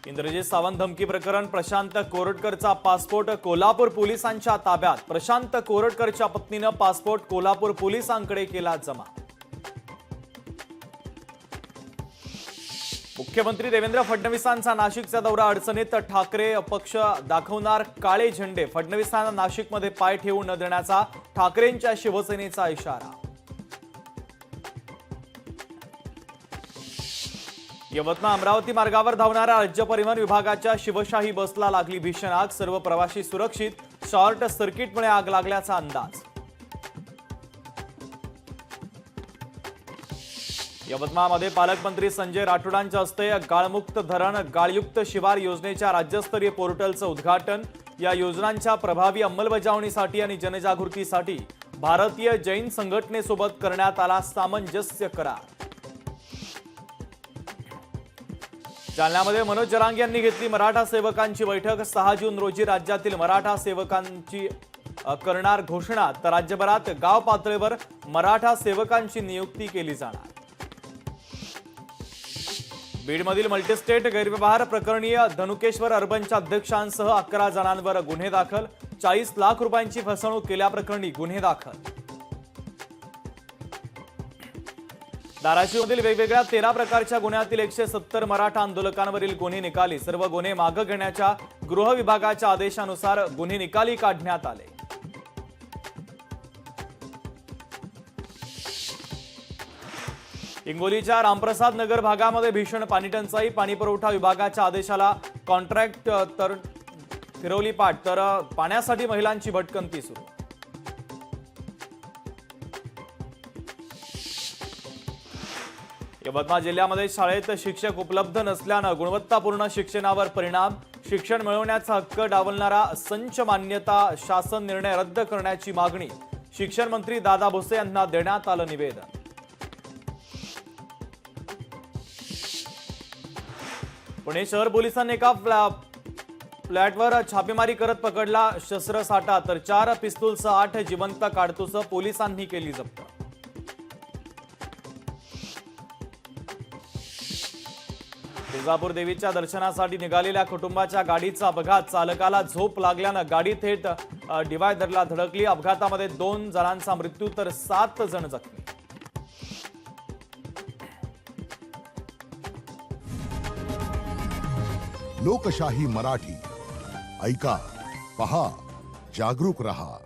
इंद्रजित सावंत धमकी प्रकरण प्रशांत कोरटकरचा पासपोर्ट कोल्हापूर पोलिसांच्या ताब्यात। प्रशांत कोरटकरच्या पत्नीने पासपोर्ट कोल्हापूर पोलिसांकडे केला जमा। मुख्यमंत्री देवेंद्र फडणवीसांचा नाशिकचा दौरा अडचणीत, ठाकरे पक्ष दाखवणार काळे झेंडे। फडणवीसांना नाशिकमध्ये पाय ठेवू न देण्याचा ठाकरेंच्या शिवसेनेचा इशारा। यवतमाळ अमरावती मार्गावर धावणाऱ्या राज्य परिवहन विभागाच्या शिवशाही बसला लागली भीषण आग। सर्व प्रवासी सुरक्षित, शॉर्ट सर्किटमुळे आग लागल्याचा अंदाज। यवतमाळमध्ये पालकमंत्री संजय राठोडांच्या हस्ते गाळमुक्त धरण गाळयुक्त शिवार योजनेच्या राज्यस्तरीय पोर्टलचं उद्घाटन। या योजनांच्या प्रभावी अंमलबजावणीसाठी आणि जनजागृतीसाठी भारतीय जैन संघटनेसोबत करण्यात आला सामंजस्य करार। जालन्यामध्ये मनोज जरांगे यांनी घेतली मराठा सेवकांची बैठक। 6 जून रोजी राज्यातील मराठा सेवकांची करणार घोषणा, तर राज्यभरात गाव पातळीवर मराठा सेवकांची नियुक्ती केली जाणार। बीडमधील मल्टीस्टेट गैरव्यवहार प्रकरणी धनुकेश्वर अर्बनच्या अध्यक्षांसह 11 जणांवर गुन्हे दाखल। 40 लाख रुपयांची फसवणूक केल्याप्रकरणी गुन्हे दाखल। धाराशिवमधील वेगवेगळ्या 13 प्रकारच्या गुन्ह्यातील 170 मराठा आंदोलकांवरील गुन्हे निकाली। सर्व गुन्हे मागे घेण्याच्या गृह विभागाच्या आदेशानुसार गुन्हे निकाली काढण्यात आले। हिंगोलीच्या रामप्रसाद नगर भागामध्ये भीषण पाणीटंचाई। पाणीपुरवठा विभागाच्या आदेशाला कॉन्ट्रॅक्ट तर फिरवली पाठ, तर पाण्यासाठी महिलांची भटकंती सुरू। यवतमाळ जिल्ह्यामध्ये शाळेत शिक्षक उपलब्ध नसल्याने गुणवत्तापूर्ण शिक्षणावर परिणाम। शिक्षण मिळवण्याचा हक्क डावलणारा संच मान्यता शासन निर्णय रद्द करण्याची मागणी। शिक्षण मंत्री दादा भुसे यांना देण्यात आलं निवेदन। पुणे शहर पोलिसांनी एका फ्लॅटवर छापेमारी करत पकडला शस्त्रसाठा, तर 4 पिस्तूलसह 8 जिवंत काडतुसं पोलिसांनी केली जप्त। तुळजापूर देवीच्या दर्शनासाठी निघालेल्या कुटुंबाच्या गाडीचा अपघात। चालकाला झोप लागल्यानं गाडी थेट डिवायडरला धडकली। अपघातामध्ये 2 जणांचा मृत्यू तर 7 जण जखमी। लोकशाही मराठी ऐका, पहा, जागरूक रहा।